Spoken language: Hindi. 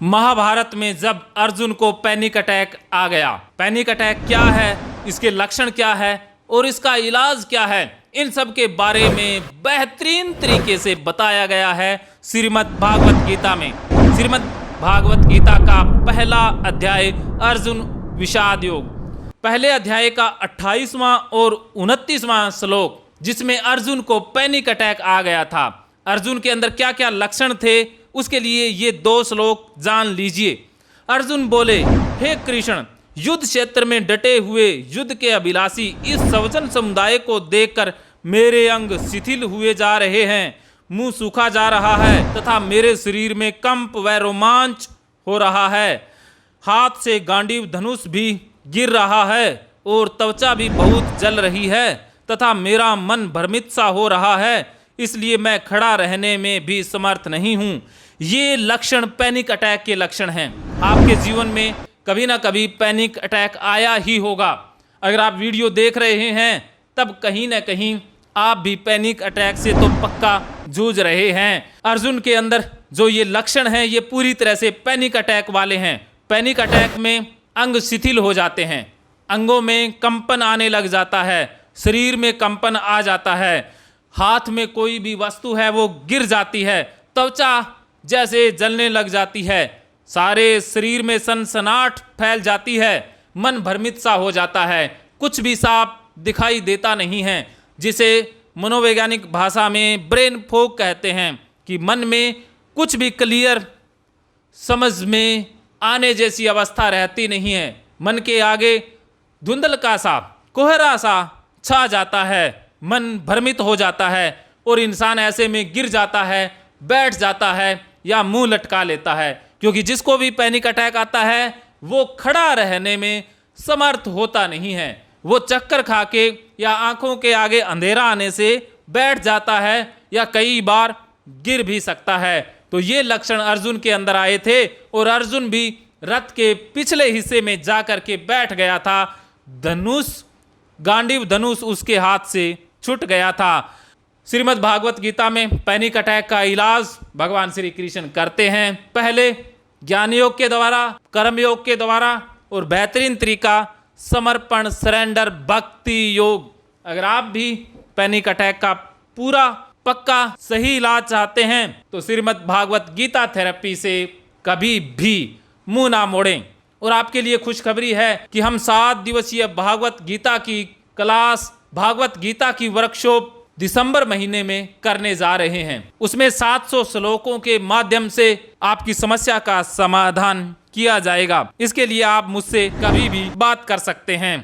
महाभारत में जब अर्जुन को पैनिक अटैक आ गया, पैनिक अटैक क्या है, इसके लक्षण क्या है और इसका इलाज क्या है, इन सब के बारे में बेहतरीन तरीके से बताया गया है श्रीमद् भागवत गीता में। श्रीमद् भागवत गीता का पहला अध्याय अर्जुन विषाद योग, पहले अध्याय का 28वां और 29वां श्लोक, जिसमें अर्जुन को पैनिक अटैक आ गया था। अर्जुन के अंदर क्या क्या लक्षण थे, उसके लिए ये 2 श्लोक जान लीजिए। अर्जुन बोले, हे कृष्ण, युद्ध क्षेत्र में डटे हुए युद्ध के अभिलाषी इस सवजन समुदाय को देखकर मेरे अंग शिथिल हुए जा रहे हैं, मुंह सूखा जा रहा है तथा मेरे शरीर में कंप व रोमांच हो रहा है। हाथ से गांडीव धनुष भी गिर रहा है और त्वचा भी बहुत जल रही है तथा मेरा मन भ्रमित सा हो रहा है, इसलिए मैं खड़ा रहने में भी समर्थ नहीं हूँ। ये लक्षण पैनिक अटैक के लक्षण हैं। आपके जीवन में कभी ना कभी पैनिक अटैक आया ही होगा। अगर आप वीडियो देख रहे हैं तब कहीं ना कहीं आप भी पैनिक अटैक से तो पक्का जूझ रहे हैं। अर्जुन के अंदर जो ये लक्षण हैं ये पूरी तरह से पैनिक अटैक वाले हैं। पैनिक अटैक में अंग शिथिल हो जाते हैं, अंगों में कंपन आने लग जाता है, शरीर में कंपन आ जाता है, हाथ में कोई भी वस्तु है वो गिर जाती है, त्वचा जैसे जलने लग जाती है, सारे शरीर में सनसनाहट फैल जाती है, मन भ्रमित सा हो जाता है, कुछ भी साफ दिखाई देता नहीं है, जिसे मनोवैज्ञानिक भाषा में ब्रेन फॉग कहते हैं कि मन में कुछ भी क्लियर समझ में आने जैसी अवस्था रहती नहीं है। मन के आगे धुंधलका सा, कोहरा सा छा जाता है, मन भ्रमित हो जाता है और इंसान ऐसे में गिर जाता है, बैठ जाता है या मुंह लटका लेता है। क्योंकि जिसको भी पैनिक अटैक आता है वो खड़ा रहने में समर्थ होता नहीं है, वो चक्कर खा के या आंखों के आगे अंधेरा आने से बैठ जाता है या कई बार गिर भी सकता है। तो ये लक्षण अर्जुन के अंदर आए थे और अर्जुन भी रथ के पिछले हिस्से में जाकर के बैठ गया था। धनुष, गांडीव धनुष उसके हाथ से छूट गया था। श्रीमद् भागवत गीता में पैनिक अटैक का इलाज भगवान श्री कृष्ण करते हैं। पहले ज्ञान योग के द्वारा, कर्म योग के द्वारा और बेहतरीन तरीका समर्पण, सरेंडर, भक्ति योग। अगर आप भी पैनिक अटैक का पूरा पक्का सही इलाज चाहते हैं तो श्रीमद् भागवत गीता थेरेपी से कभी भी मुंह ना मोड़ें। और आपके लिए खुशखबरी है कि हम 7 दिवसीय भागवत गीता की क्लास, भागवत गीता की वर्कशॉप दिसंबर महीने में करने जा रहे हैं। उसमें 700 श्लोकों के माध्यम से आपकी समस्या का समाधान किया जाएगा। इसके लिए आप मुझसे कभी भी बात कर सकते हैं।